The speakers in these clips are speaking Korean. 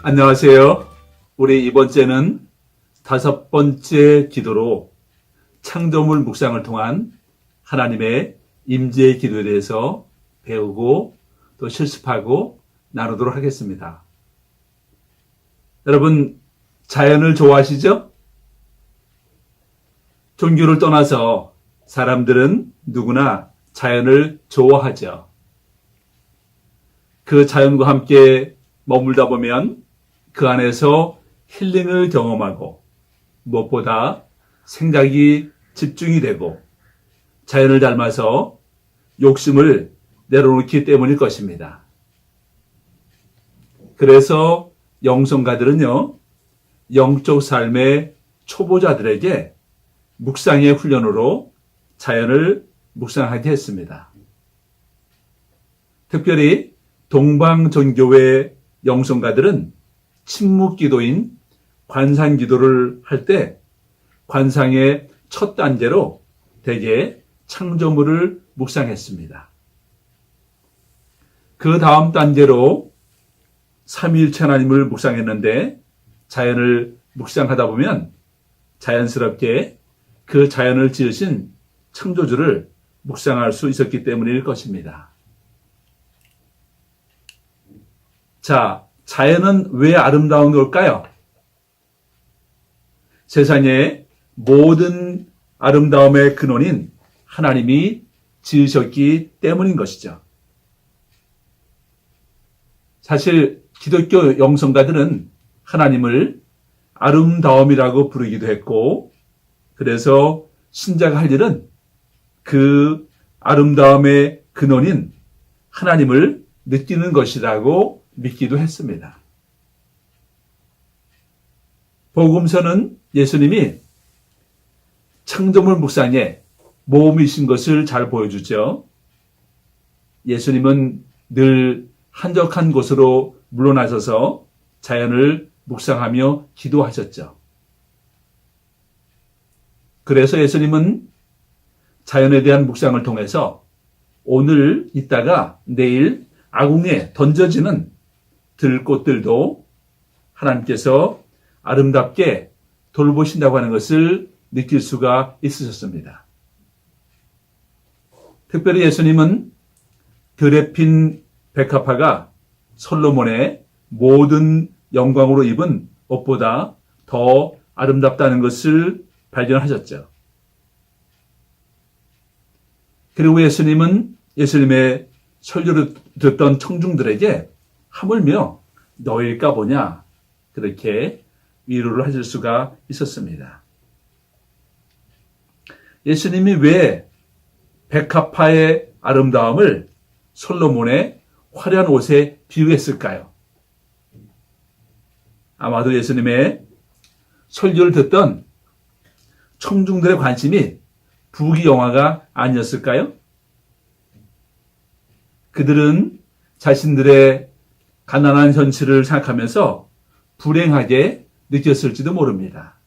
안녕하세요. 우리 이번 주에는 5번째 기도로 창조물 묵상을 통한 하나님의 임재의 기도에 대해서 배우고 또 실습하고 나누도록 하겠습니다. 여러분, 자연을 좋아하시죠? 종교를 떠나서 사람들은 누구나 자연을 좋아하죠. 그 자연과 함께 머물다 보면 그 안에서 힐링을 경험하고 무엇보다 생각이 집중이 되고 자연을 닮아서 욕심을 내려놓기 때문일 것입니다. 그래서 영성가들은요, 영적 삶의 초보자들에게 묵상의 훈련으로 자연을 묵상하게 했습니다. 특별히 동방전교회 영성가들은 침묵기도인 관상기도를 할 때 관상의 첫 단계로 대개 창조물을 묵상했습니다. 그 다음 단계로 삼위일체 하나님을 묵상했는데 자연을 묵상하다 보면 자연스럽게 그 자연을 지으신 창조주를 묵상할 수 있었기 때문일 것입니다. 자, 자연은 왜 아름다운 걸까요? 세상의 모든 아름다움의 근원인 하나님이 지으셨기 때문인 것이죠. 사실 기독교 영성가들은 하나님을 아름다움이라고 부르기도 했고, 그래서 신자가 할 일은 그 아름다움의 근원인 하나님을 느끼는 것이라고 믿기도 했습니다. 복음서는 예수님이 창조물 묵상에 모험이신 것을 잘 보여주죠. 예수님은 늘 한적한 곳으로 물러나셔서 자연을 묵상하며 기도하셨죠. 그래서 예수님은 자연에 대한 묵상을 통해서 오늘 있다가 내일 아궁에 던져지는 들꽃들도 하나님께서 아름답게 돌보신다고 하는 것을 느낄 수가 있으셨습니다. 특별히 예수님은 들에 핀 백합화가 솔로몬의 모든 영광으로 입은 옷보다 더 아름답다는 것을 발견하셨죠. 그리고 예수님은 예수님의 설교를 듣던 청중들에게 하물며 너일까 보냐 그렇게 위로를 하실 수가 있었습니다. 예수님이 왜 백합화의 아름다움을 솔로몬의 화려한 옷에 비유했을까요? 아마도 예수님의 설교를 듣던 청중들의 관심이 부귀영화가 아니었을까요? 그들은 자신들의 가난한 현실을 생각하면서 불행하게 느꼈을지도 모릅니다.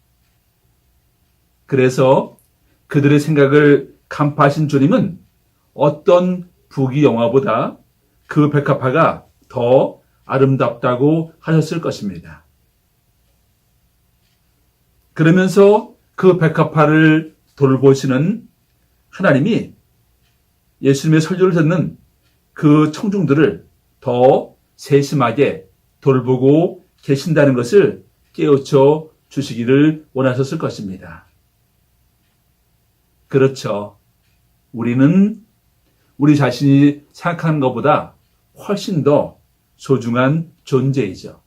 그래서 그들의 생각을 간파하신 주님은 어떤 부귀영화보다 그 백합화가 더 아름답다고 하셨을 것입니다. 그러면서 그 백합화를 돌보시는 하나님이 예수님의 설교를 듣는 그 청중들을 더 세심하게 돌보고 계신다는 것을 깨우쳐 주시기를 원하셨을 것입니다. 그렇죠. 우리는 우리 자신이 생각하는 것보다 훨씬 더 소중한 존재이죠.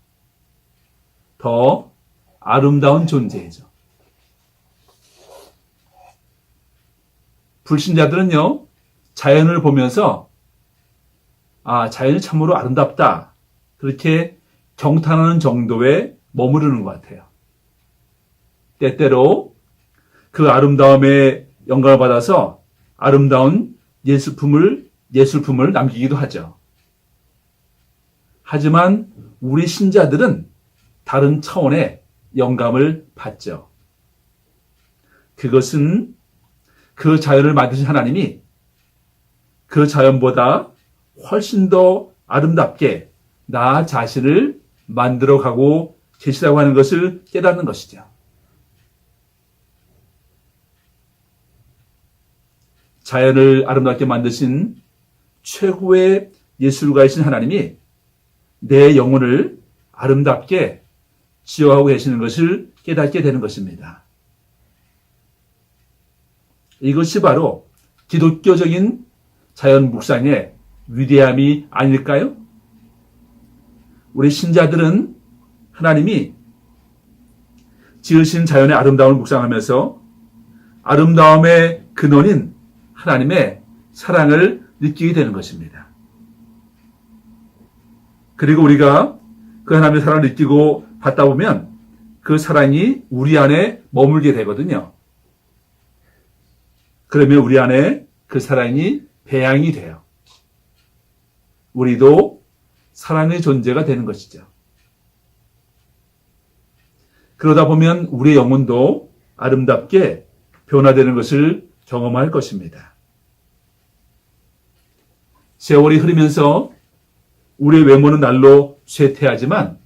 더 아름다운 존재이죠. 불신자들은요, 자연을 보면서 자연이 참으로 아름답다. 그렇게 경탄하는 정도에 머무르는 것 같아요. 때때로 그 아름다움에 영감을 받아서 아름다운 예술품을 남기기도 하죠. 하지만 우리 신자들은 다른 차원의 영감을 받죠. 그것은 그 자연을 만드신 하나님이 그 자연보다 훨씬 더 아름답게 나 자신을 만들어가고 계시다고 하는 것을 깨닫는 것이죠. 자연을 아름답게 만드신 최고의 예술가이신 하나님이 내 영혼을 아름답게 지어가고 계시는 것을 깨닫게 되는 것입니다. 이것이 바로 기독교적인 자연 묵상의 위대함이 아닐까요? 우리 신자들은 하나님이 지으신 자연의 아름다움을 묵상하면서 아름다움의 근원인 하나님의 사랑을 느끼게 되는 것입니다. 그리고 우리가 그 하나님의 사랑을 느끼고 받다 보면 그 사랑이 우리 안에 머물게 되거든요. 그러면 우리 안에 그 사랑이 배양이 돼요. 우리도 사랑의 존재가 되는 것이죠. 그러다 보면 우리의 영혼도 아름답게 변화되는 것을 경험할 것입니다. 세월이 흐르면서 우리의 외모는 날로 쇠퇴하지만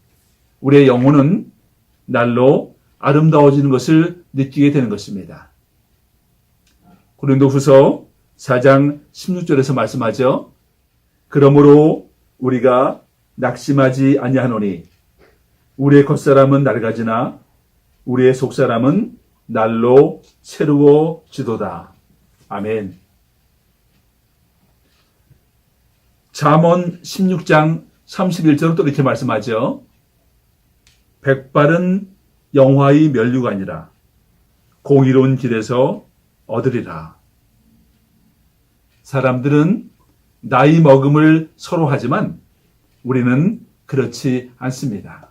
우리의 영혼은 날로 아름다워지는 것을 느끼게 되는 것입니다. 고린도후서 4장 16절에서 말씀하죠. 그러므로 우리가 낙심하지 아니하노니 우리의 겉사람은 낡아지나 우리의 속사람은 날로 새로워지도다. 아멘. 잠언 16장 31절은 또 이렇게 말씀하죠. 백발은 영화의 면류관이라 공의로운 길에서 얻으리라. 사람들은 나이 먹음을 서로 하지만 우리는 그렇지 않습니다.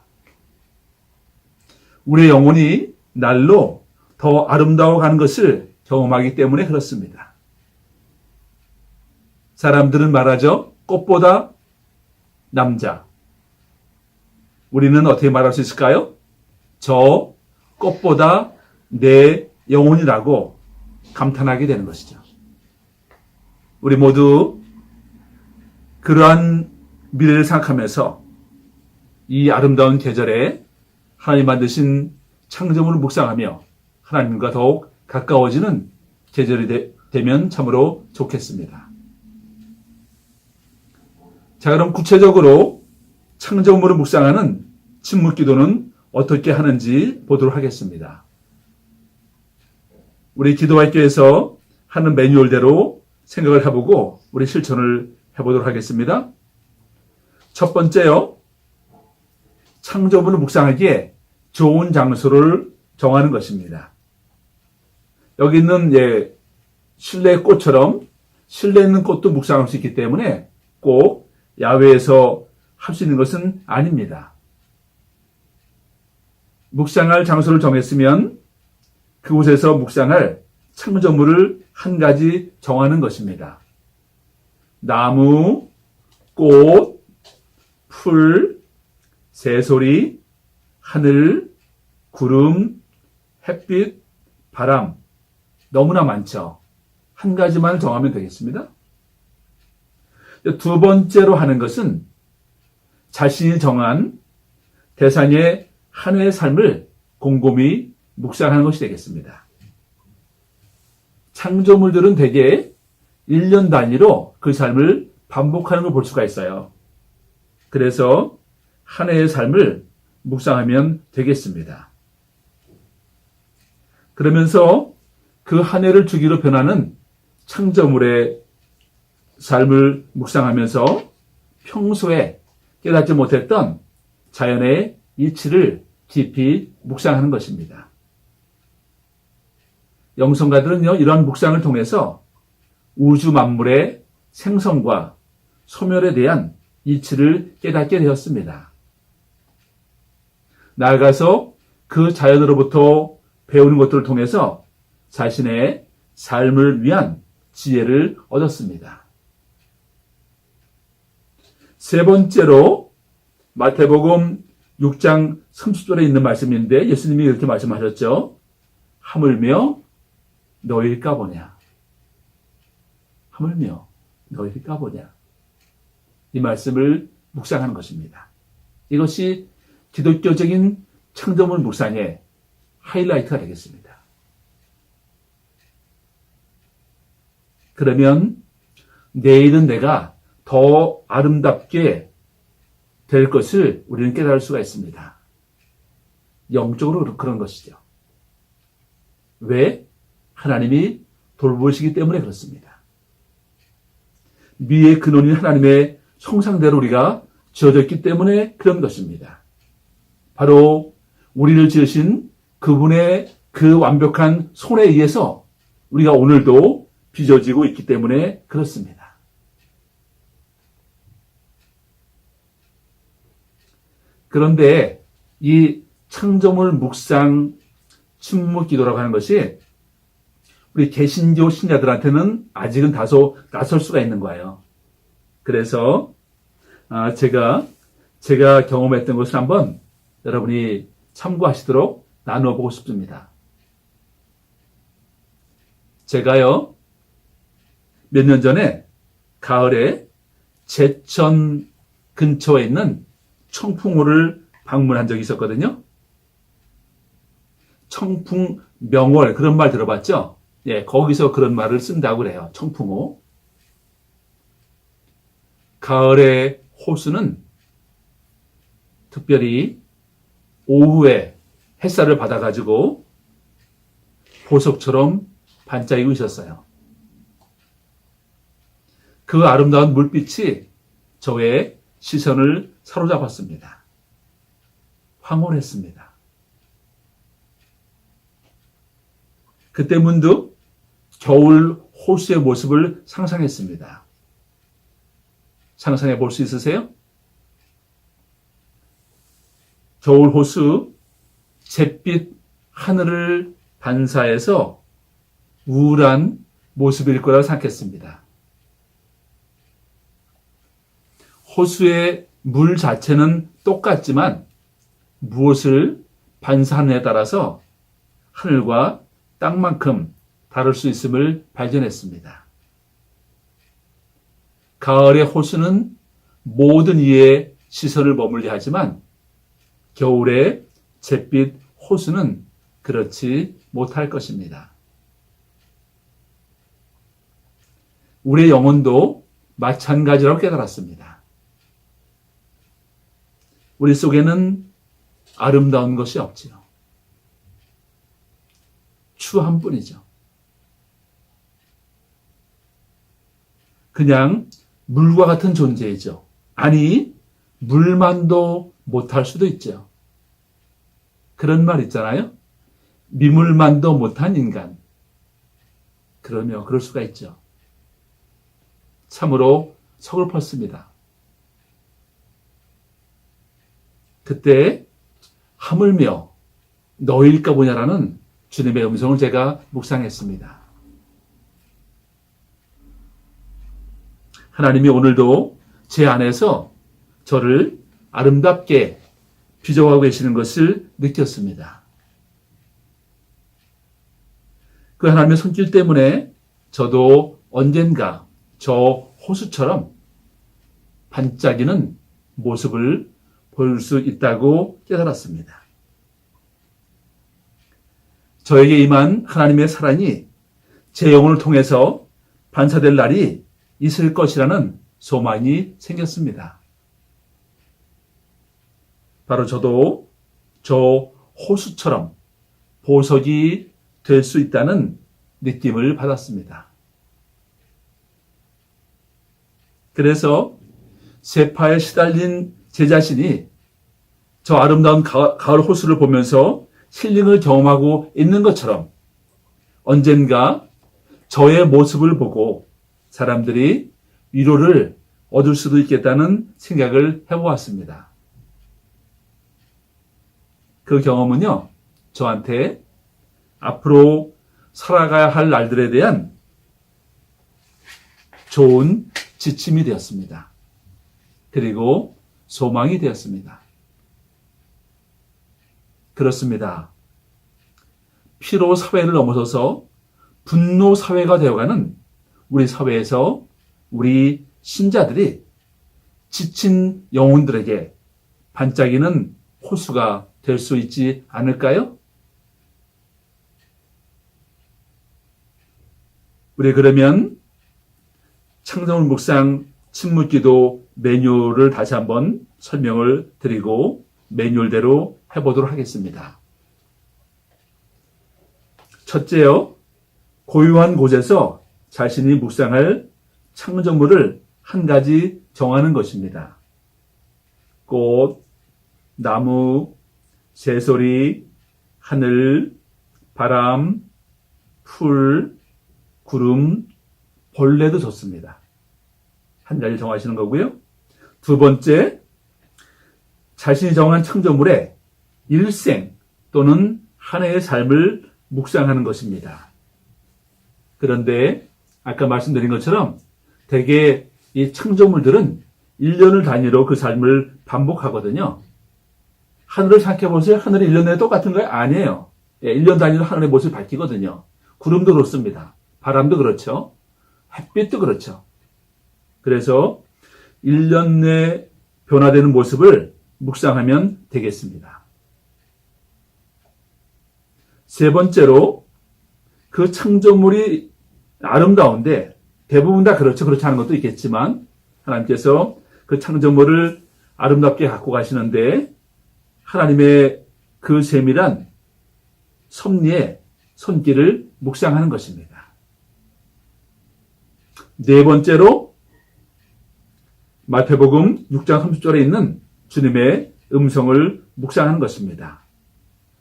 우리의 영혼이 날로 더 아름다워 가는 것을 경험하기 때문에 그렇습니다. 사람들은 말하죠. 꽃보다 남자. 우리는 어떻게 말할 수 있을까요? 저 꽃보다 내 영혼이라고 감탄하게 되는 것이죠. 우리 모두 그러한 미래를 생각하면서 이 아름다운 계절에 하나님 만드신 창조물을 묵상하며 하나님과 더욱 가까워지는 계절이 되면 참으로 좋겠습니다. 자, 그럼 구체적으로 창조물을 묵상하는 침묵기도는 어떻게 하는지 보도록 하겠습니다. 우리 기도학교에서 하는 매뉴얼대로 생각을 해보고 우리 실천을 해보도록 하겠습니다. 첫 번째요. 창조물을 묵상하기에 좋은 장소를 정하는 것입니다. 여기 있는 실내 꽃처럼 실내에 있는 꽃도 묵상할 수 있기 때문에 꼭 야외에서 할 수 있는 것은 아닙니다. 묵상할 장소를 정했으면 그곳에서 묵상할 창조물을 한 가지 정하는 것입니다. 나무, 꽃, 풀, 새소리, 하늘, 구름, 햇빛, 바람, 너무나 많죠. 한 가지만 정하면 되겠습니다. 두 번째로 하는 것은 자신이 정한 대상의 한 해의 삶을 곰곰이 묵상하는 것이 되겠습니다. 창조물들은 대개 1년 단위로 그 삶을 반복하는 걸 볼 수가 있어요. 그래서 한 해의 삶을 묵상하면 되겠습니다. 그러면서 그 한 해를 주기로 변하는 창조물의 삶을 묵상하면서 평소에 깨닫지 못했던 자연의 이치를 깊이 묵상하는 것입니다. 영성가들은요, 이러한 묵상을 통해서 우주 만물의 생성과 소멸에 대한 이치를 깨닫게 되었습니다. 나아가서 그 자연으로부터 배우는 것들을 통해서 자신의 삶을 위한 지혜를 얻었습니다. 세 번째로 마태복음 6장 30절에 있는 말씀인데 예수님이 이렇게 말씀하셨죠. 하물며 너희를 까보냐. 하물며 너희를 까보냐. 이 말씀을 묵상하는 것입니다. 이것이 기독교적인 창조물 묵상의 하이라이트가 되겠습니다. 그러면 내일은 내가 더 아름답게 될 것을 우리는 깨달을 수가 있습니다. 영적으로 그런 것이죠. 왜? 하나님이 돌보시기 때문에 그렇습니다. 미의 근원인 하나님의 형상대로 우리가 지어졌기 때문에 그런 것입니다. 바로 우리를 지으신 그분의 그 완벽한 손에 의해서 우리가 오늘도 빚어지고 있기 때문에 그렇습니다. 그런데 이 창조물 묵상 침묵 기도라고 하는 것이 우리 개신교 신자들한테는 아직은 다소 낯설 수가 있는 거예요. 그래서 제가 경험했던 것을 한번 여러분이 참고하시도록 나누어보고 싶습니다. 제가요, 몇 년 전에 가을에 제천 근처에 있는 청풍호를 방문한 적이 있었거든요. 청풍명월, 그런 말 들어봤죠? 예, 거기서 그런 말을 쓴다고 그래요. 청풍호. 가을의 호수는 특별히 오후에 햇살을 받아가지고 보석처럼 반짝이고 있었어요. 그 아름다운 물빛이 저의 시선을 사로잡았습니다. 황홀했습니다. 그때 문득 겨울 호수의 모습을 상상했습니다. 상상해 볼 수 있으세요? 겨울 호수 잿빛 하늘을 반사해서 우울한 모습일 거라고 생각했습니다. 호수의 물 자체는 똑같지만 무엇을 반사하느냐에 따라서 하늘과 땅만큼 다를 수 있음을 발견했습니다. 가을의 호수는 모든 이의 시선을 머물게 하지만 겨울의 잿빛 호수는 그렇지 못할 것입니다. 우리의 영혼도 마찬가지라고 깨달았습니다. 우리 속에는 아름다운 것이 없지요. 추한 뿐이죠. 그냥 물과 같은 존재이죠. 아니, 물만도 못할 수도 있죠. 그런 말 있잖아요. 미물만도 못한 인간. 그럴 수가 있죠. 참으로 서글펐습니다. 그때 하물며 너일까 보냐라는 주님의 음성을 제가 묵상했습니다. 하나님이 오늘도 제 안에서 저를 아름답게 빚어가고 계시는 것을 느꼈습니다. 그 하나님의 손길 때문에 저도 언젠가 저 호수처럼 반짝이는 모습을 볼 수 있다고 깨달았습니다. 저에게 임한 하나님의 사랑이 제 영혼을 통해서 반사될 날이 있을 것이라는 소망이 생겼습니다. 바로 저도 저 호수처럼 보석이 될 수 있다는 느낌을 받았습니다. 그래서 세파에 시달린 제 자신이 저 아름다운 가을 호수를 보면서 힐링을 경험하고 있는 것처럼 언젠가 저의 모습을 보고 사람들이 위로를 얻을 수도 있겠다는 생각을 해보았습니다. 그 경험은요, 저한테 앞으로 살아가야 할 날들에 대한 좋은 지침이 되었습니다. 그리고 소망이 되었습니다. 그렇습니다. 피로 사회를 넘어서서 분노 사회가 되어가는 우리 사회에서 우리 신자들이 지친 영혼들에게 반짝이는 호수가 될 수 있지 않을까요? 우리 그러면 창조물 묵상 침묵기도 매뉴얼을 다시 한번 설명을 드리고 매뉴얼대로 해보도록 하겠습니다. 첫째요, 고유한 곳에서 자신이 묵상할 창조물을 한 가지 정하는 것입니다. 꽃, 나무, 새소리, 하늘, 바람, 풀, 구름, 벌레도 좋습니다. 한 가지 정하시는 거고요. 두 번째, 자신이 정한 창조물의 일생 또는 한 해의 삶을 묵상하는 것입니다. 그런데 아까 말씀드린 것처럼 대개 이 창조물들은 1년을 단위로 그 삶을 반복하거든요. 하늘을 생각해 보세요. 하늘이 1년 내내 똑같은 거예요? 아니에요. 1년 단위로 하늘의 모습이 바뀌거든요. 구름도 그렇습니다. 바람도 그렇죠. 햇빛도 그렇죠. 그래서 1년 내 변화되는 모습을 묵상하면 되겠습니다. 세 번째로 그 창조물이 아름다운데 대부분 다 그렇죠. 그렇지 않은 것도 있겠지만 하나님께서 그 창조물을 아름답게 갖고 가시는데 하나님의 그 세밀한 섭리의 손길을 묵상하는 것입니다. 네 번째로 마태복음 6장 30절에 있는 주님의 음성을 묵상하는 것입니다.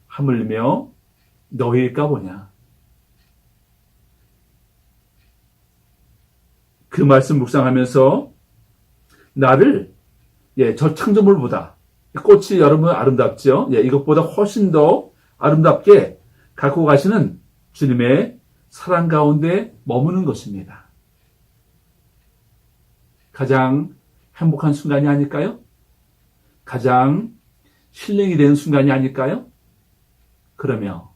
하물며 너희일까 보냐. 그 말씀 묵상하면서 나를 저 창조물보다 꽃이 여러분 아름답죠. 이것보다 훨씬 더 아름답게 갖고 가시는 주님의 사랑 가운데 머무는 것입니다. 가장 행복한 순간이 아닐까요? 가장 힐링이 되는 순간이 아닐까요? 그러며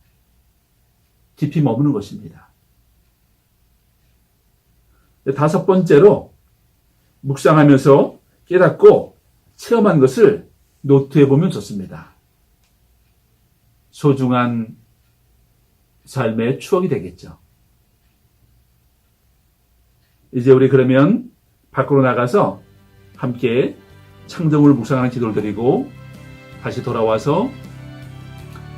깊이 머무는 것입니다. 다섯 번째로 묵상하면서 깨닫고 체험한 것을 노트해 보면 좋습니다. 소중한 삶의 추억이 되겠죠. 이제 우리 그러면 밖으로 나가서 함께 창조물 묵상하는 기도를 드리고 다시 돌아와서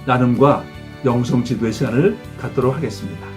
나눔과 영성 지도의 시간을 갖도록 하겠습니다.